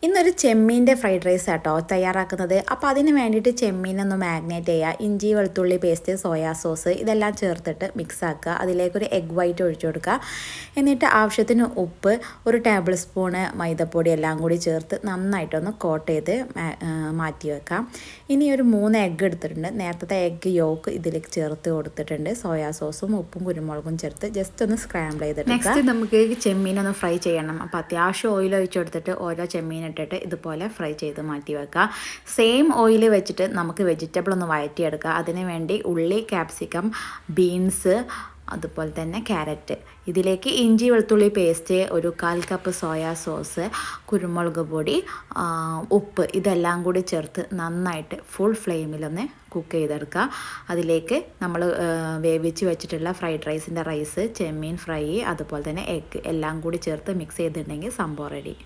ഇന്നൊരു ചെമ്മീൻ്റെ fried rice ആട്ടോ തയ്യാറാക്കുന്നത്. അപ്പോൾ അതിന് വേണ്ടിയിട്ട് ചെമ്മീനൊന്ന് മാഗ്നേറ്റ് ചെയ്യുക. ഇഞ്ചി വെളുത്തുള്ളി പേസ്റ്റ്, സോയാ സോസ് ഇതെല്ലാം ചേർത്തിട്ട് മിക്സ് ആക്കുക. അതിലേക്കൊരു എഗ് വൈറ്റ് ഒഴിച്ചു കൊടുക്കുക. എന്നിട്ട് ആവശ്യത്തിന് ഉപ്പ്, ഒരു ടേബിൾ സ്പൂണ് മൈദപ്പൊടി എല്ലാം കൂടി ചേർത്ത് നന്നായിട്ടൊന്ന് കോട്ട് ചെയ്ത് മാറ്റി വെക്കാം. ഇനി ഒരു 3 എഗ്ഗ് എടുത്തിട്ടുണ്ട്. നേരത്തെ എഗ്ഗ് യോക്ക് ഇതിലേക്ക് ചേർത്ത് കൊടുത്തിട്ടുണ്ട്. സോയാ സോസും ഉപ്പും കുരുമുളകും ചേർത്ത് ജസ്റ്റ് ഒന്ന് സ്ക്രാമ്പിൾ ചെയ്തിട്ട് നെക്സ്റ്റ് നമുക്ക് ചെമ്മീനൊന്ന് ഫ്രൈ ചെയ്യണം. അപ്പോൾ അത്യാവശ്യം ഓയിൽ ഒഴിച്ചു കൊടുത്തിട്ട് ഓരോ ചെമ്മീൻ ഇട്ടിട്ട് ഇതുപോലെ ഫ്രൈ ചെയ്ത് മാറ്റി വെക്കുക. സെയിം ഓയിൽ വെച്ചിട്ട് നമുക്ക് വെജിറ്റബിൾ ഒന്ന് വഴറ്റിയെടുക്കുക. അതിന് വേണ്ടി ഉള്ളി, ക്യാപ്സിക്കം, ബീൻസ്, അതുപോലെ തന്നെ ക്യാരറ്റ്, ഇതിലേക്ക് ഇഞ്ചി വെളുത്തുള്ളി പേസ്റ്റ്, ഒരു 1/4 കപ്പ് സോയാ സോസ്, കുരുമുളക് പൊടി, ഉപ്പ് ഇതെല്ലാം കൂടി ചേർത്ത് നന്നായിട്ട് ഫുൾ ഫ്ലെയിമിലൊന്ന് കുക്ക് ചെയ്തെടുക്കുക. അതിലേക്ക് നമ്മൾ വേവിച്ച് വെച്ചിട്ടുള്ള ഫ്രൈഡ് റൈസിൻ്റെ റൈസ്, ചെമ്മീൻ ഫ്രൈ, അതുപോലെ തന്നെ എഗ്ഗ് എല്ലാം കൂടി ചേർത്ത് മിക്സ് ചെയ്തിട്ടുണ്ടെങ്കിൽ സംഭവം റെഡി.